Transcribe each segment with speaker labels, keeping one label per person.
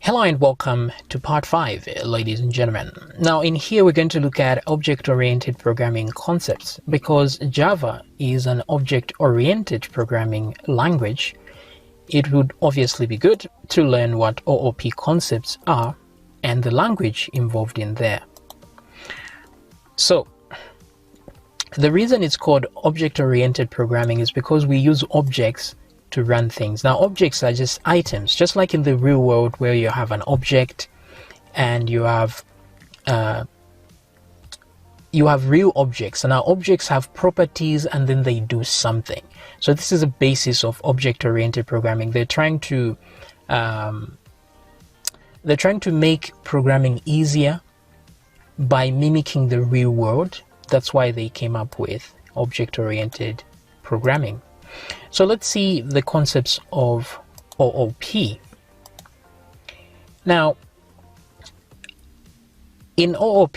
Speaker 1: Hello and welcome to part 5, ladies and gentlemen. Now in here we're going to look at object-oriented programming concepts. Because Java is an object-oriented programming language, it would obviously be good to learn what OOP concepts are and the language involved in there. So the reason it's called object-oriented programming is because we use objects to run things. Now objects are just items, just like in the real world where you have an object and you have real objects, and our objects have properties and then they do something. So this is a basis of object-oriented programming. They're trying to make programming easier by mimicking the real world. That's why they came up with object-oriented programming. So let's see the concepts of OOP. Now, in OOP,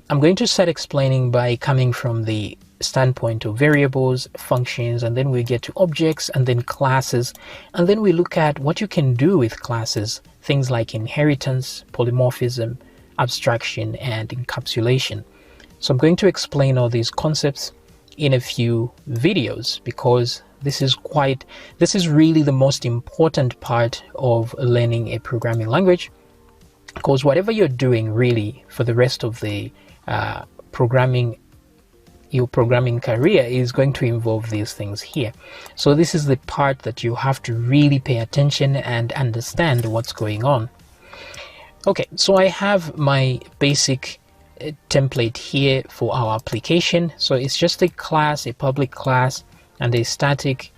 Speaker 1: I'm going to start explaining by coming from the standpoint of variables, functions, and then we get to objects and then classes, and then we look at what you can do with classes, things like inheritance, polymorphism, abstraction, and encapsulation. So I'm going to explain all these concepts in a few videos because this is really the most important part of learning a programming language, because whatever you're doing really for the rest of the your programming career is going to involve these things here. So this is the part that you have to really pay attention and understand what's going on. Okay, so I have my basic template here for our application. So it's just a class, a public class, and a static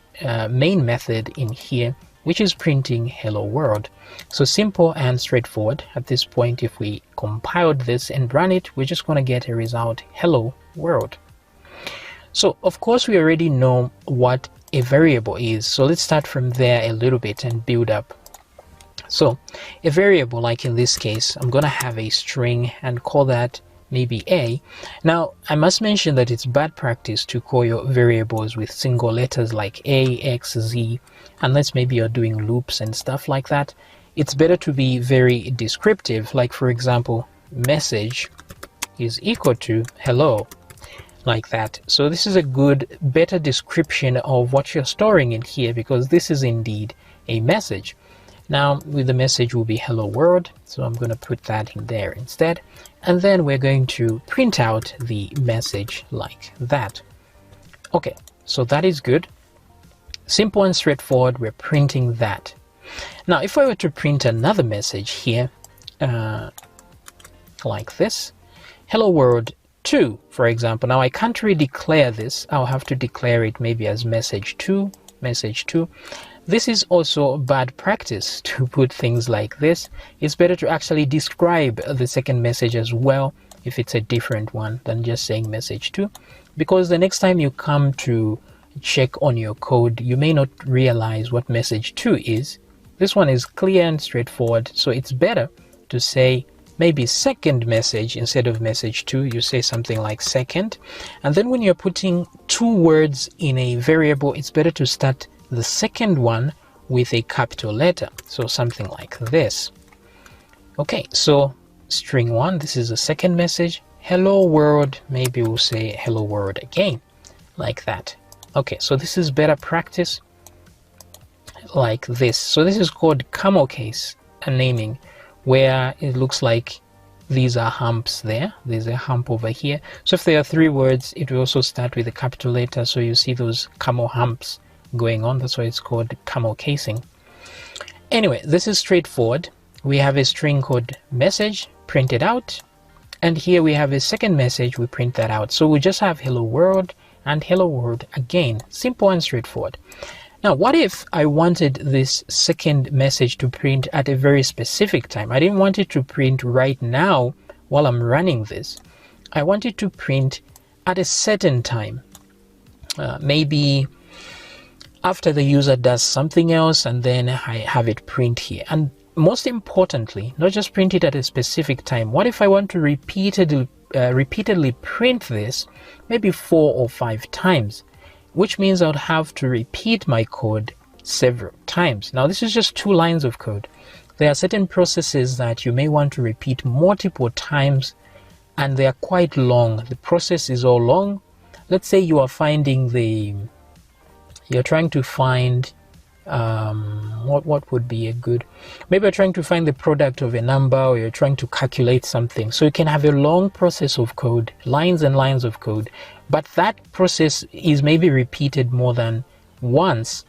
Speaker 1: main method in here, which is printing hello world. So simple and straightforward. At this point, if we compiled this and run it, we're just going to get a result hello world. So of course we already know what a variable is, so let's start from there a little bit and build up. So a variable, like in this case, I'm going to have a string and call that maybe a. Now I must mention that it's bad practice to call your variables with single letters like a, x, z, unless maybe you're doing loops and stuff like that. It's better to be very descriptive, like for example, message is equal to hello, like that. So this is a better description of what you're storing in here, because this is indeed a message. Now with the message will be hello world, so I'm going to put that in there instead, and then we're going to print out the message like that. Okay, so that is good, simple and straightforward. We're printing that. Now if I were to print another message here like this, hello world 2, for example. Now I can't really declare this, I'll have to declare it maybe as message 2, message 2. This is also bad practice to put things like this. It's better to actually describe the second message as well if it's a different one than just saying message 2, because the next time you come to check on your code, you may not realize what message 2 is. This one is clear and straightforward, so it's better to say maybe second message instead of message 2. You say something like second, and then when you're putting two words in a variable, it's better to start the second one with a capital letter, so something like this. Okay, so string 1, this is the second message, hello world, maybe we'll say hello world again, like that. Okay, so this is better practice, like this. So this is called camel case naming, where it looks like these are humps there. There's a hump over here. So if there are 3 words, it will also start with a capital letter, so you see those camel humps going on. That's why it's called camel casing. Anyway, this is straightforward. We have a string called message, print it out, and here we have a second message, we print that out. So we just have hello world and hello world again, simple and straightforward. Now what if I wanted this second message to print at a very specific time? I didn't want it to print right now while I'm running this. I want it to print at a certain time, maybe after the user does something else, and then I have it print here. And most importantly, not just print it at a specific time. What if I want to repeatedly print this maybe 4 or 5 times, which means I would have to repeat my code several times. Now this is just 2 lines of code. There are certain processes that you may want to repeat multiple times, and they are quite long. The process is all long. Let's say you are you're trying to find what would be a good, maybe you're trying to find the product of a number, or you're trying to calculate something. So you can have a long process of code, lines and lines of code, but that process is maybe repeated more than once.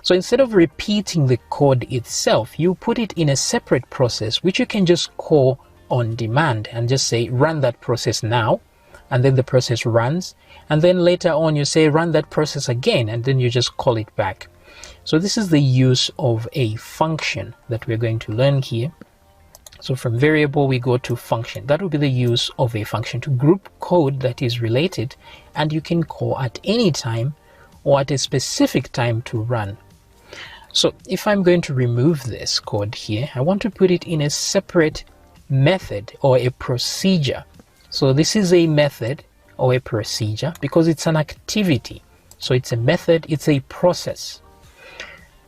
Speaker 1: So instead of repeating the code itself, you put it in a separate process, which you can just call on demand and just say run that process now, and then the process runs, and then later on you say run that process again, and then you just call it back. So this is the use of a function that we're going to learn here. So from variable we go to function. That will be the use of a function to group code that is related, and you can call at any time or at a specific time to run. So if I'm going to remove this code here, I want to put it in a separate method or a procedure. So this is a method or a procedure because it's an activity. So it's a method, it's a process.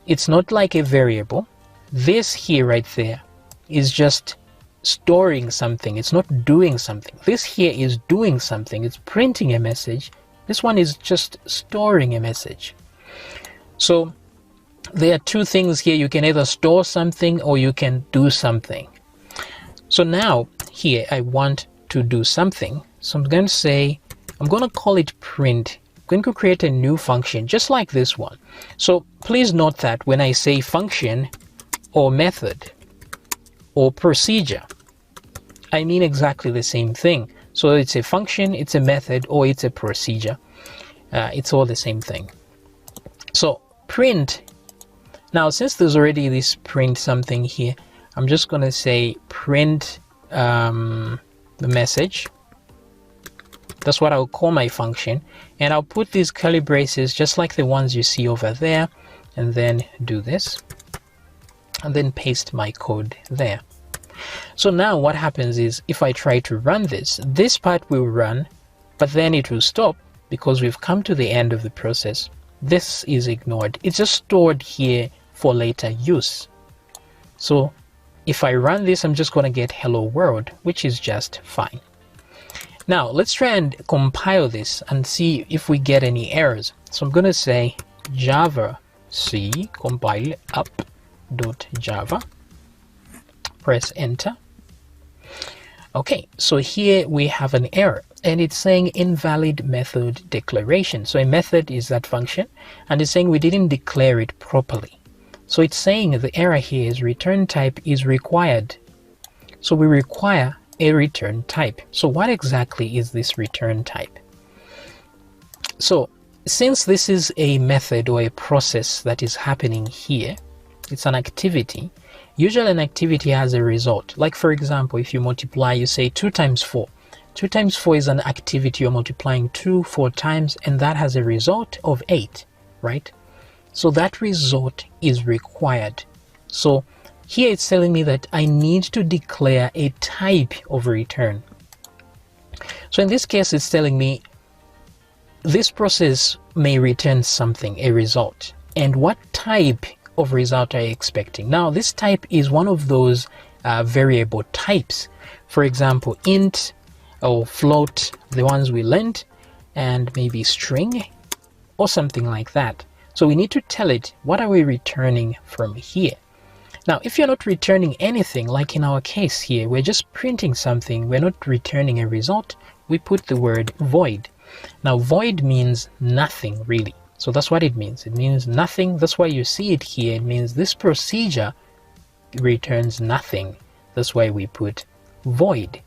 Speaker 1: It's not like a variable. This here right there is just storing something. It's not doing something. This here is doing something. It's printing a message. This one is just storing a message. So there are two things here. You can either store something or you can do something. So now here I want to do something. So I'm going to say, I'm going to call it print. I'm going to create a new function just like this one. So please note that when I say function or method or procedure, I mean exactly the same thing. So it's a function, it's a method, or it's a procedure. It's all the same thing. So print. Now, since there's already this print something here, I'm just going to say print the message. That's what I'll call my function. And I'll put these curly braces just like the ones you see over there, and then do this, and then paste my code there. So now what happens is if I try to run this part will run, but then it will stop because we've come to the end of the process. This is ignored. It's just stored here for later use. So if I run this, I'm just going to get hello world, which is just fine. Now let's try and compile this and see if we get any errors. So I'm going to say java c compile up.java, press enter. Okay, so here we have an error and it's saying invalid method declaration. So a method is that function, and it's saying we didn't declare it properly. So it's saying the error here is return type is required. So we require a return type. So what exactly is this return type? So since this is a method or a process that is happening here, it's an activity. Usually an activity has a result. Like for example, if you multiply, you say 2 times 4. 2 times 4 is an activity. You're multiplying 2 4 times, and that has a result of 8, right? So that result is required. So here it's telling me that I need to declare a type of return. So in this case, it's telling me this process may return something, a result. And what type of result are you expecting? Now, this type is one of those variable types. For example, int or float, the ones we learned, and maybe string or something like that. So we need to tell it, what are we returning from here? Now, if you're not returning anything, like in our case here, we're just printing something, we're not returning a result, we put the word void. Now, void means nothing, really. So that's what it means. It means nothing. That's why you see it here. It means this procedure returns nothing. That's why we put void.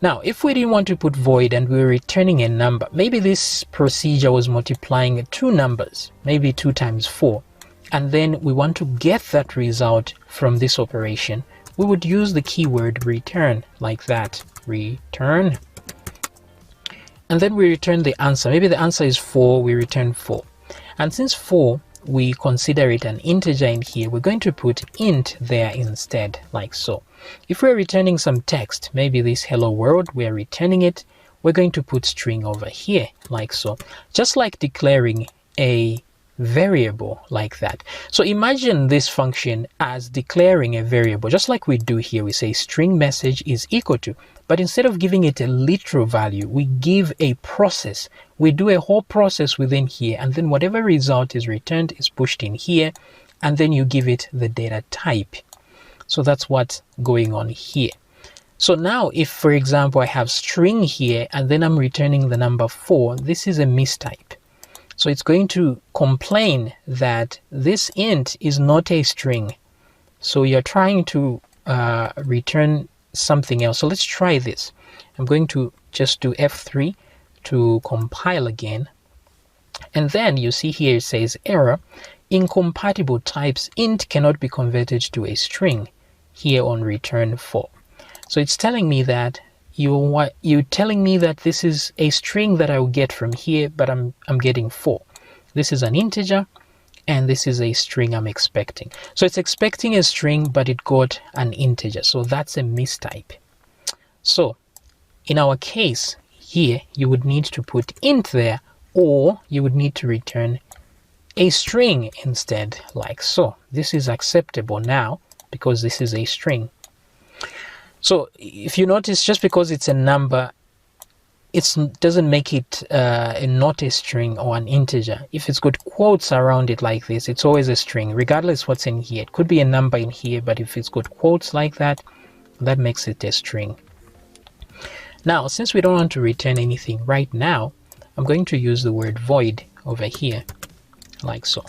Speaker 1: Now, if we didn't want to put void and we were returning a number, maybe this procedure was multiplying 2 numbers, maybe 2 times 4. And then we want to get that result from this operation, we would use the keyword return, like that, return. And then we return the answer. Maybe the answer is 4, we return 4. And since 4, we consider it an integer in here, we're going to put int there instead, like so. If we're returning some text, maybe this hello world, we're returning it, we're going to put string over here, like so. Just like declaring a variable like that. So imagine this function as declaring a variable, just like we do here. We say string message is equal to, but instead of giving it a literal value, we give a process. We do a whole process within here, and then whatever result is returned is pushed in here, and then you give it the data type. So that's what's going on here. So now if, for example, I have string here and then I'm returning the number 4, this is a mistype. So it's going to complain that this int is not a string. So you're trying to return something else. So let's try this. I'm going to just do F3 to compile again. And then you see here it says error, incompatible types int cannot be converted to a string here on return 4. So it's telling me that you're telling me that this is a string that I will get from here, but I'm getting 4. This is an integer, and this is a string I'm expecting. So it's expecting a string, but it got an integer. So that's a mistype. So in our case here, you would need to put int there, or you would need to return a string instead, like so. This is acceptable now because this is a string. So if you notice, just because it's a number, it doesn't make it not a string or an integer. If it's got quotes around it like this, it's always a string, regardless what's in here. It could be a number in here, but if it's got quotes like that, that makes it a string. Now, since we don't want to return anything right now, I'm going to use the word void over here, like so.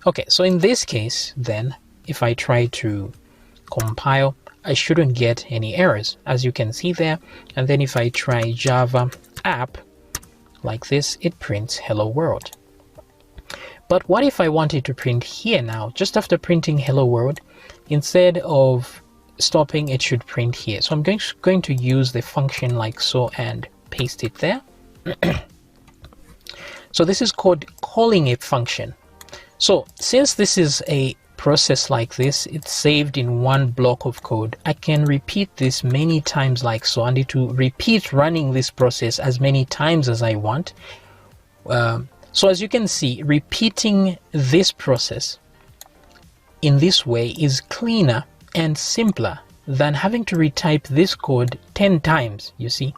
Speaker 1: Okay, so in this case, then, if I try to compile, I shouldn't get any errors, as you can see there. And then if I try Java app like this, it prints hello world. But what if I wanted to print here now? Just after printing hello world, instead of stopping, it should print here. So I'm going to use the function like so and paste it there. So this is called calling a function. So since this is a process like this, it's saved in one block of code, I can repeat this many times like so, and it will repeat running this process as many times as I want. So as you can see, repeating this process in this way is cleaner and simpler than having to retype this code 10 times, you see.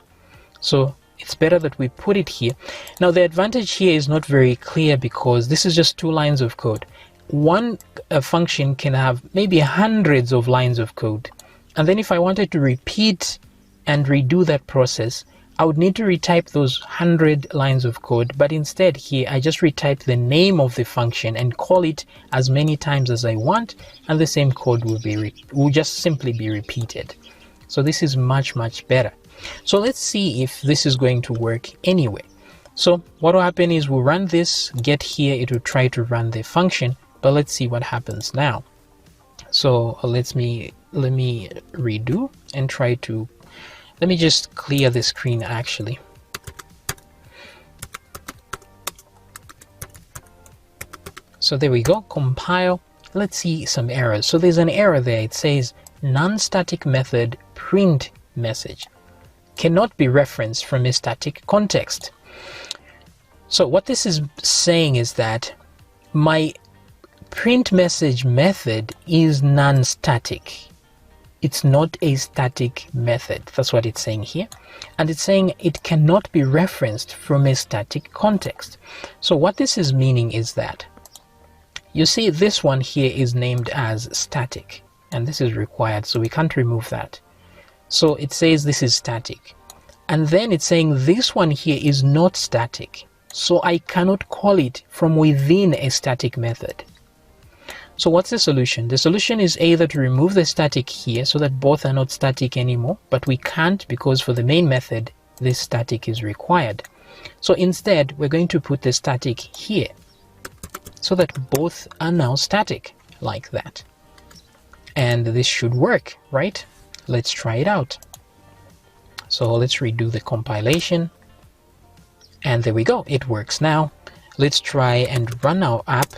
Speaker 1: So it's better that we put it here. Now the advantage here is not very clear because this is just 2 lines of code. One function can have maybe hundreds of lines of code, and then if I wanted to repeat and redo that process, I would need to retype those 100 lines of code. But instead here I just retype the name of the function and call it as many times as I want, and the same code will just simply be repeated. So this is much better. So let's see if this is going to work anyway. So what will happen is we'll run this, get here, it will try to run the function. But let's see what happens now. So let me redo and try to, let me just clear the screen actually. So there we go, compile. Let's see some errors. So there's an error there. It says non-static method print message cannot be referenced from a static context. So what this is saying is that my print message method is non-static. It's not a static method. That's what it's saying here. And it's saying it cannot be referenced from a static context. So what this is meaning is that, you see this one here is named as static, and this is required, so we can't remove that. So it says this is static. And then it's saying this one here is not static. So I cannot call it from within a static method. So what's the solution? The solution is either to remove the static here so that both are not static anymore, but we can't because for the main method, this static is required. So instead, we're going to put the static here so that both are now static like that. And this should work, right? Let's try it out. So let's redo the compilation. And there we go, it works now. Let's try and run our app.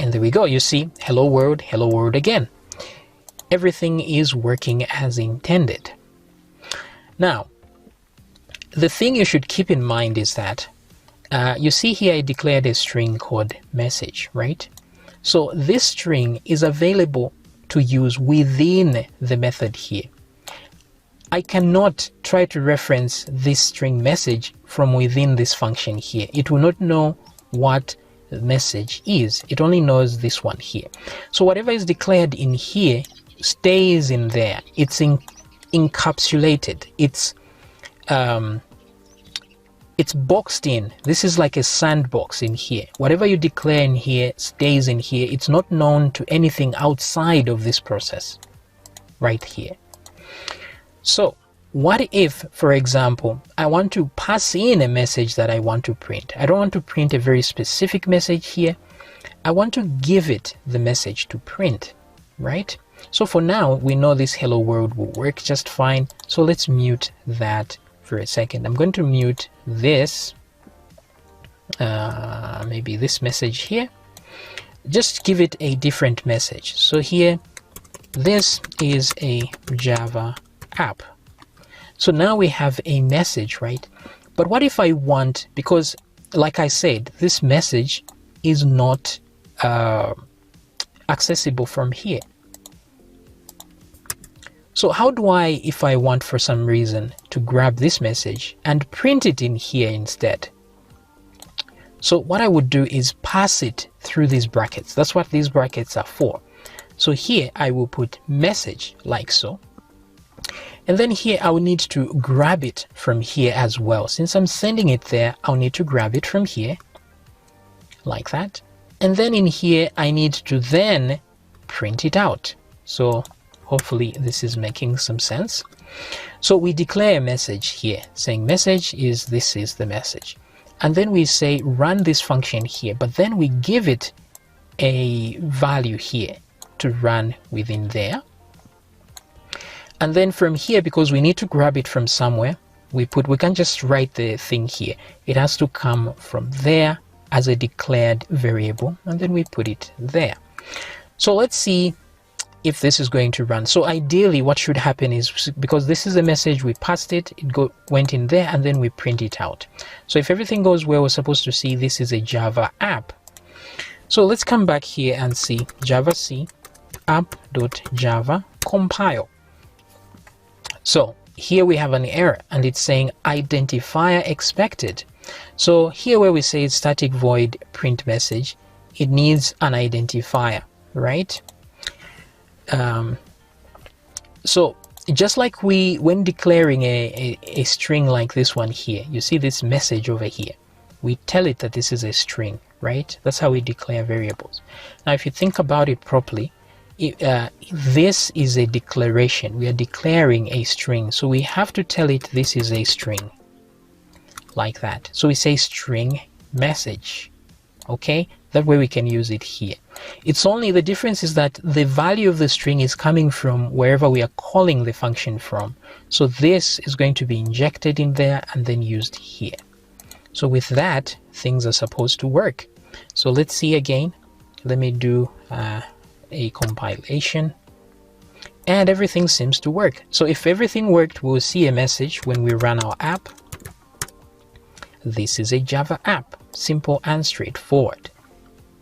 Speaker 1: And there we go, you see, hello world again. Everything is working as intended. Now, the thing you should keep in mind is that you see here I declared a string called message, right? So this string is available to use within the method here. I cannot try to reference this string message from within this function here. It will not know what the message is. It only knows this one here. So whatever is declared in here stays in there. It's encapsulated. It's boxed in. This is like a sandbox in here. Whatever you declare in here stays in here. It's not known to anything outside of this process right here. So what if, for example, I want to pass in a message that I want to print? I don't want to print a very specific message here. I want to give it the message to print, right? So for now, we know this hello world will work just fine. So let's mute that for a second. I'm going to mute this, maybe this message here. Just give it a different message. So here, this is a Java app. So now we have a message, right? But what if I want, because like I said, this message is not accessible from here. So how do I, if I want for some reason to grab this message and print it in here instead? So what I would do is pass it through these brackets. That's what these brackets are for. So here I will put message like so. And then here I will need to grab it from here as well. Since I'm sending it there, I'll need to grab it from here like that. And then in here, I need to then print it out. So hopefully this is making some sense. So we declare a message here saying message is, this is the message. And then we say run this function here, but then we give it a value here to run within there. And then from here, because we need to grab it from somewhere, we can't just write the thing here. It has to come from there as a declared variable, and then we put it there. So let's see if this is going to run. So ideally what should happen is, because this is a message, we passed it, went in there, and then we print it out. So if everything goes well, we're supposed to see this is a Java app. So let's come back here and see Java C app.java compile. So here we have an error and it's saying identifier expected. So here where we say static void print message, it needs an identifier, right? So just like when declaring a string like this one here, you see this message over here, we tell it that this is a string, right? That's how we declare variables. Now if you think about it properly, this is a declaration. We are declaring a string, so we have to tell it this is a string like that. So we say string message, okay? That way we can use it here. It's only the difference is that the value of the string is coming from wherever we are calling the function from. So this is going to be injected in there and then used here. So with that, things are supposed to work. So let's see again. Let me do a compilation, and everything seems to work. So if everything worked, we'll see a message when we run our app. This is a Java app, simple and straightforward.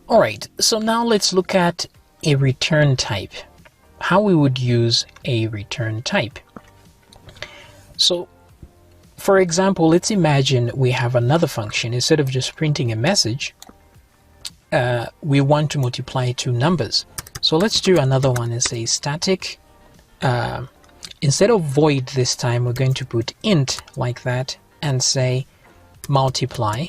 Speaker 1: All right, so now let's look at a return type, how we would use a return type. So for example, let's imagine we have another function. Instead of just printing a message, we want to multiply two numbers. So let's do another one and say static. Instead of void this time, we're going to put int like that and say multiply.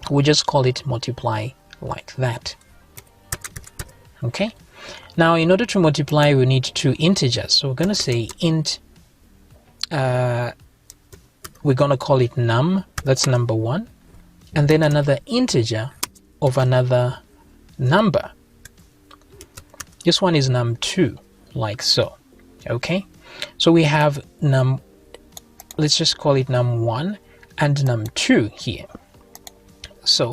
Speaker 1: We'll just call it multiply like that. Okay. Now in order to multiply, we need two integers. So we're going to say int. We're going to call it num. That's number 1. And then another integer of another number. This one is num2, like so. Okay, so we have let's just call it num1 and num2 here. So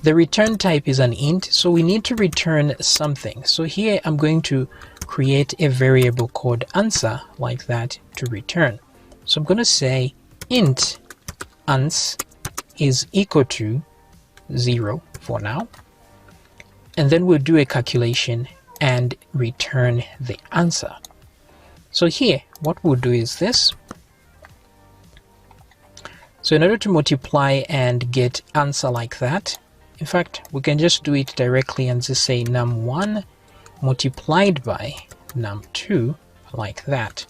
Speaker 1: the return type is an int, so we need to return something. So here I'm going to create a variable called answer like that to return. So I'm going to say int ans is equal to 0 for now, and then we'll do a calculation and return the answer. So here what we'll do is this. So in order to multiply and get answer like that, in fact we can just do it directly and just say num1 multiplied by num2 like that.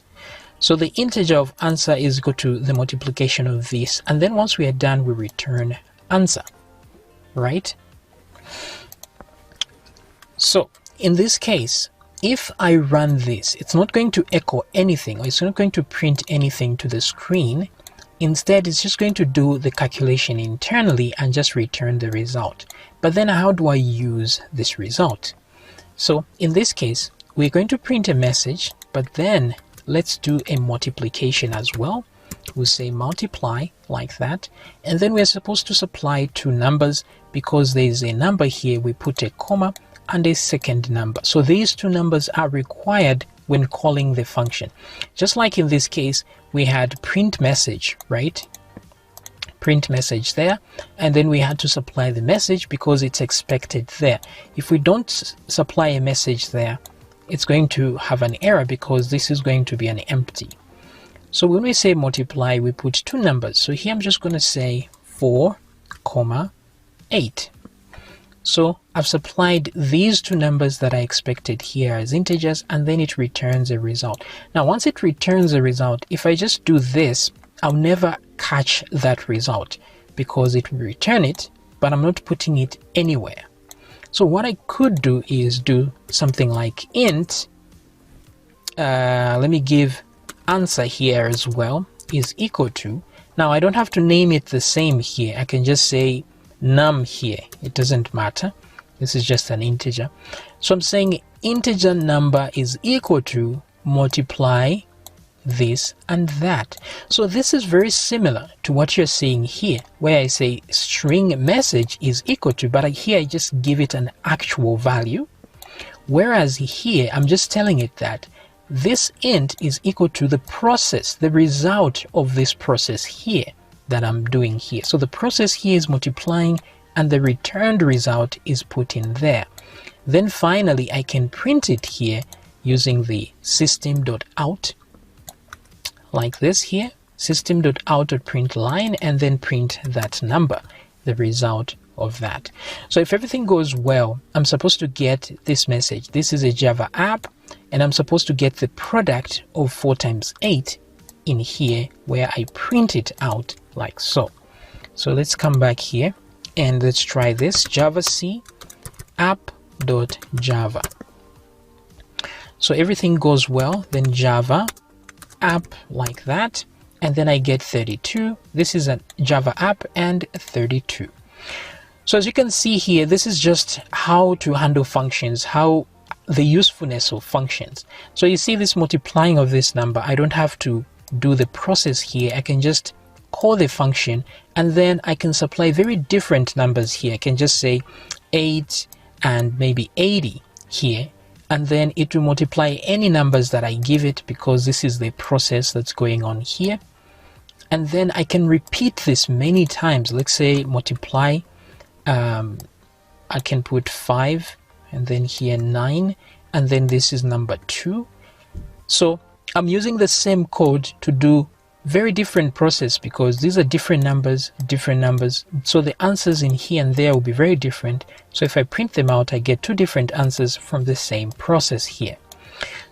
Speaker 1: So the integer of answer is equal to the multiplication of this, and then once we are done we return answer, right? So in this case, if I run this, it's not going to echo anything, or it's not going to print anything to the screen. Instead, it's just going to do the calculation internally and just return the result. But then how do I use this result? So in this case, we're going to print a message, but then let's do a multiplication as well. We'll say multiply like that, and then we're supposed to supply two numbers. Because there's a number here, we put a comma and a second number. So these two numbers are required when calling the function. Just like in this case, we had print message, right? Print message there, and then we had to supply the message because it's expected there. If we don't supply a message there, it's going to have an error because this is going to be an empty. So when we say multiply, we put two numbers. So here I'm just going to say 4, 8. So I've supplied these two numbers that I expected here as integers, and then it returns a result. Now once it returns a result, if I just do this, I'll never catch that result because it will return it, but I'm not putting it anywhere. So what I could do is do something like int, let me give answer here as well, is equal to, now I don't have to name it the same here, I can just say num here, it doesn't matter, this is just an integer. So I'm saying integer number is equal to multiply this and that. So this is very similar to what you're seeing here, where I say string message is equal to, but here I just give it an actual value, whereas here I'm just telling it that this int is equal to the process, the result of this process here that I'm doing here. So the process here is multiplying and the returned result is put in there. Then finally I can print it here using the system.out like this here, system.out.println, and then print that number, the result of that. So if everything goes well, I'm supposed to get this message. This is a Java app, and I'm supposed to get the product of 4 times 8 in here where I print it out like so. So let's come back here and let's try this, javac app.java. So everything goes well, then Java app like that, and then I get 32. This is a Java app and 32. So as you can see here, this is just how to handle functions, how the usefulness of functions. So you see this multiplying of this number, I don't have to do the process here, I can just call the function and then I can supply very different numbers here. I can just say 8 and maybe 80 here, and then it will multiply any numbers that I give it because this is the process that's going on here. And then I can repeat this many times. Let's say multiply, I can put 5 and then here 9, and then this is number 2. So I'm using the same code to do very different process because these are different numbers. So the answers in here and there will be very different. So if I print them out, I get 2 different answers from the same process here.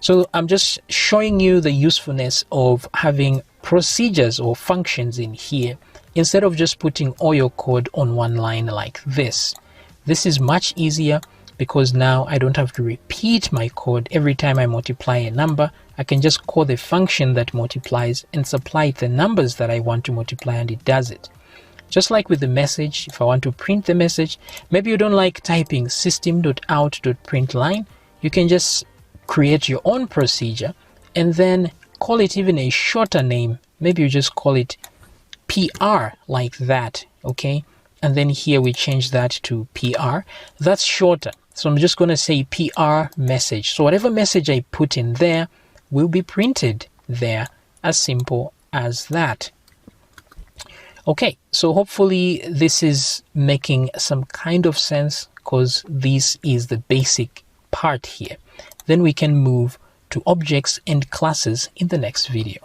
Speaker 1: So I'm just showing you the usefulness of having procedures or functions in here instead of just putting all your code on one line like this. This is much easier because now I don't have to repeat my code every time I multiply a number. I can just call the function that multiplies and supply it the numbers that I want to multiply, and it does it. Just like with the message, if I want to print the message, maybe you don't like typing system.out.println, you can just create your own procedure and then call it even a shorter name. Maybe you just call it PR like that, okay? And then here we change that to PR. That's shorter. So I'm just going to say PR message. So whatever message I put in there will be printed there, as simple as that. Okay, so hopefully this is making some kind of sense, because this is the basic part here. Then we can move to objects and classes in the next video.